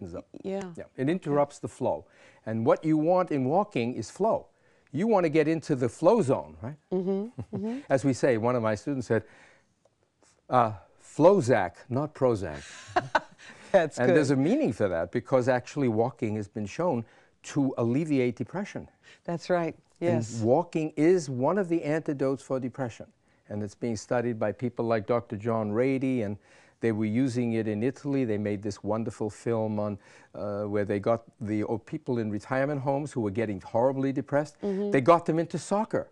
tightens up. Yeah. Yeah. It interrupts the flow. And what you want in walking is flow. You want to get into the flow zone, right? As we say, one of my students said, Flowzac, not Prozac. That's And good. there's a meaning for that, because actually walking has been shown to alleviate depression. That's right. Yes. And walking is one of the antidotes for depression. And it's being studied by people like Dr. John Rady, and they were using it in Italy. They made this wonderful film on where they got the people in retirement homes who were getting horribly depressed. They got them into soccer.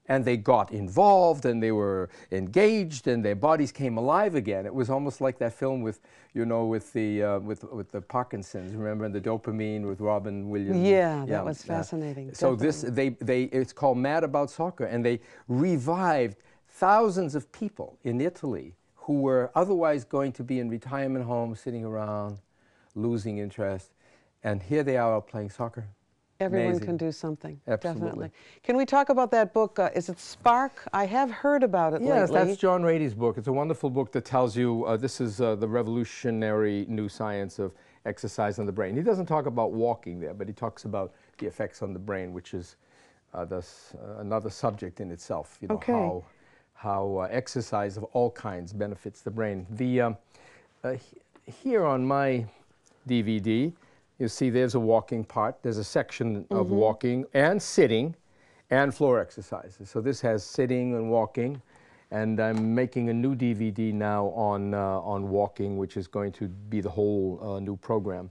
And they got involved, and they were engaged, and their bodies came alive again. It was almost like that film with, you know, with the Parkinson's. Remember the dopamine with Robin Williams? Yeah, that was fascinating. So it's called Mad About Soccer, and they revived thousands of people in Italy who were otherwise going to be in retirement homes, sitting around, losing interest, and here they are playing soccer. Everyone Amazing. can do something. Absolutely. Definitely. Can we talk about that book? Is it Spark? I have heard about it Yes, lately. that's John Rady's book. It's a wonderful book that tells you this is the revolutionary new science of exercise on the brain. He doesn't talk about walking there, but he talks about the effects on the brain, which is another subject in itself. You know, okay. How exercise of all kinds benefits the brain. Here on my DVD, you see there's a walking part. There's a section of walking and sitting and floor exercises. So this has sitting and walking, and I'm making a new DVD now on walking, which is going to be the whole new program.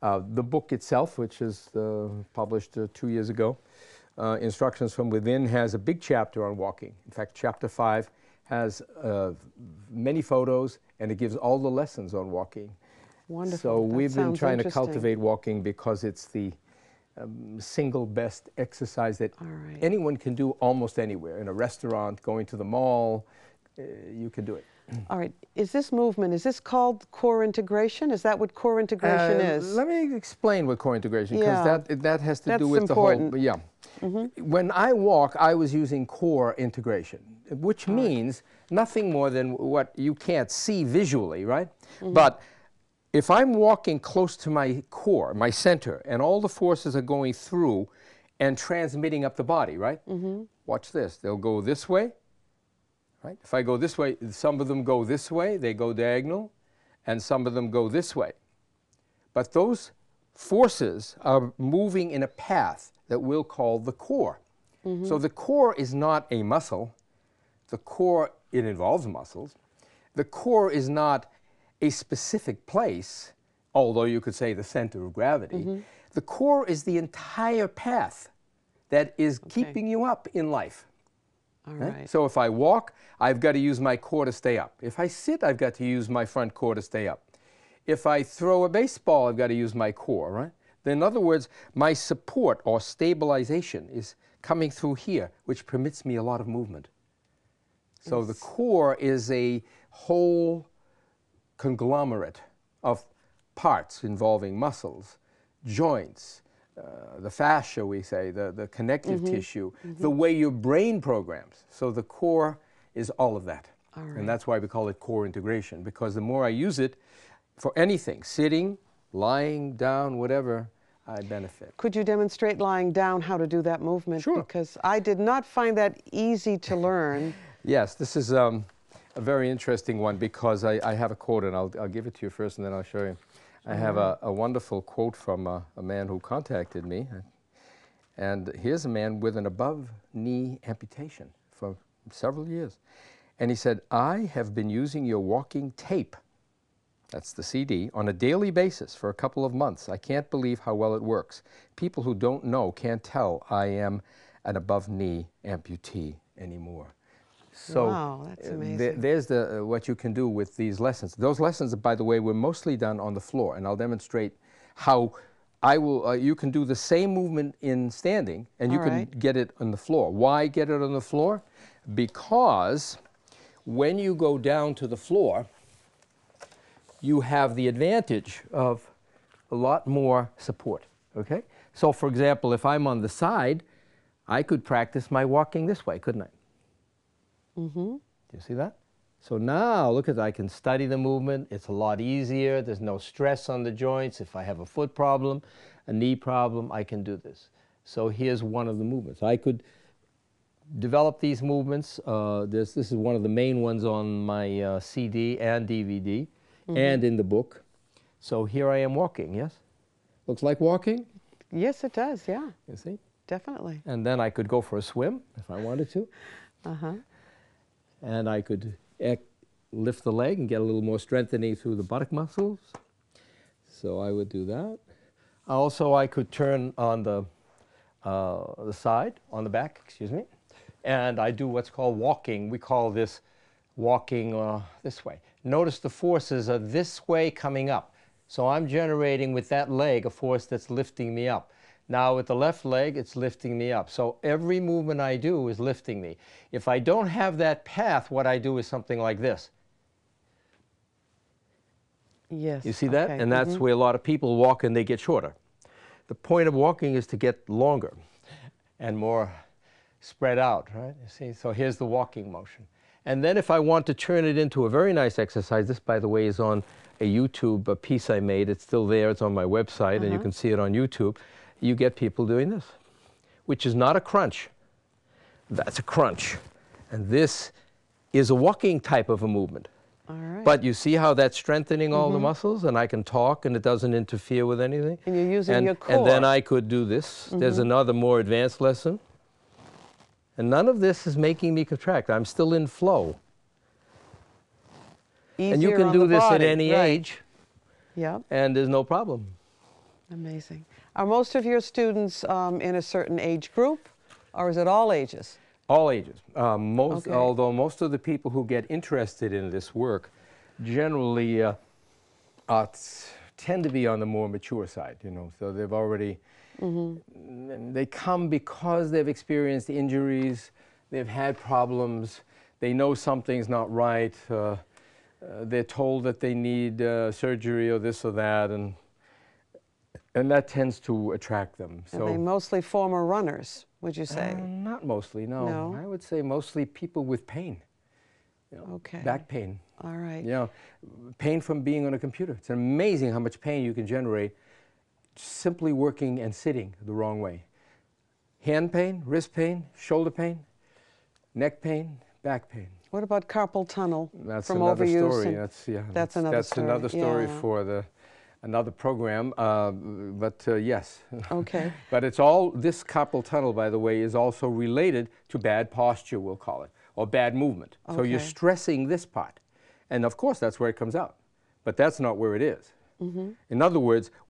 The book itself, which is published 2 years ago, Instructions from Within, has a big chapter on walking. In fact, chapter 5 has many photos, and it gives all the lessons on walking. Wonderful. So we've been trying to interesting. cultivate walking because it's the single best exercise that anyone can do almost anywhere. In a restaurant, going to the mall, you can do it. All right. Is this movement, is this called core integration? Is that what core integration is? Let me explain what core integration, because that has to do with important. the whole, When I walk, I was using core integration, which means nothing more than what you can't see visually, right? But if I'm walking close to my core, my center, and all the forces are going through and transmitting up the body, right? Watch this. They'll go this way, right? If I go this way, some of them go this way, they go diagonal, and some of them go this way. But those forces are moving in a path that we'll call the core. So the core is not a muscle. The core, it involves muscles. The core is not a specific place, although you could say the center of gravity. The core is the entire path that is keeping you up in life. All right. So if I walk, I've got to use my core to stay up. If I sit, I've got to use my front core to stay up. If I throw a baseball, I've got to use my core, right? In other words, my support or stabilization is coming through here, which permits me a lot of movement. So the core is a whole conglomerate of parts involving muscles, joints, the fascia, we say, the connective tissue, the way your brain programs. So the core is all of that. And that's why we call it core integration, because the more I use it for anything, sitting, lying down, whatever, I benefit. Could you demonstrate lying down how to do that movement? Sure. Because I did not find that easy to learn. Yes, this is a very interesting one, because I have a quote, and I'll give it to you first, and then I'll show you. I have a wonderful quote from a man who contacted me. And here's a man with an above-knee amputation for several years. And he said, I have been using your walking tape, that's the CD, on a daily basis for a couple of months. I can't believe how well it works. People who don't know can't tell I am an above-knee amputee anymore. So wow, that's amazing. There's what you can do with these lessons. Those lessons, by the way, were mostly done on the floor, and I'll demonstrate how you can do the same movement in standing, and you can get it on the floor. Why get it on the floor? Because when you go down to the floor, you have the advantage of a lot more support, okay? So for example, if I'm on the side, I could practice my walking this way, couldn't I? Do you see that? So now, look at that, I can study the movement. It's a lot easier. There's no stress on the joints. If I have a foot problem, a knee problem, I can do this. So here's one of the movements. I could develop these movements. This is one of the main ones on my CD and DVD and in the book. So here I am walking, yes? Looks like walking? Yes, it does, yeah. You see? Definitely. And then I could go for a swim if I wanted to. Uh-huh. And I could lift the leg and get a little more strengthening through the buttock muscles. So I would do that. Also, I could turn on the side, on the back, excuse me, and I do what's called walking. We call this walking this way. Notice the forces are this way coming up. So I'm generating with that leg a force that's lifting me up. Now with the left leg, it's lifting me up. So every movement I do is lifting me. If I don't have that path, what I do is something like this. Yes. You see that? Okay. And that's where a lot of people walk and they get shorter. The point of walking is to get longer and more spread out, right? You see? So here's the walking motion. And then if I want to turn it into a very nice exercise, this, by the way, is on a YouTube piece I made. It's still there. It's on my website, and you can see it on YouTube. You get people doing this, which is not a crunch. That's a crunch. And this is a walking type of a movement. All right. But you see how that's strengthening all the muscles, and I can talk, and it doesn't interfere with anything. And you're using your core. And then I could do this. There's another more advanced lesson. And none of this is making me contract. I'm still in flow. Easier And you can on do the this at body, any right. age, Yeah. and there's no problem. Amazing. Are most of your students in a certain age group, or is it all ages? All ages. Okay. Although most of the people who get interested in this work generally tend to be on the more mature side, you know. So they've already, they come because they've experienced injuries, they've had problems, they know something's not right, they're told that they need surgery or this or that, and that tends to attract them. And they mostly former runners, would you say? Not mostly, no. No? I would say mostly people with pain. You know, Okay. back pain. All right. You know, pain from being on a computer. It's amazing how much pain you can generate simply working and sitting the wrong way. Hand pain, wrist pain, shoulder pain, neck pain, back pain. What about carpal tunnel That's from another overuse? story. And that's another story. Another story Yeah. for another program. But yes. Okay. But it's all, this carpal tunnel, by the way, is also related to bad posture, we'll call it, or bad movement. So you're Okay. stressing this part. And of course, that's where it comes out. But that's not where it is. In other words,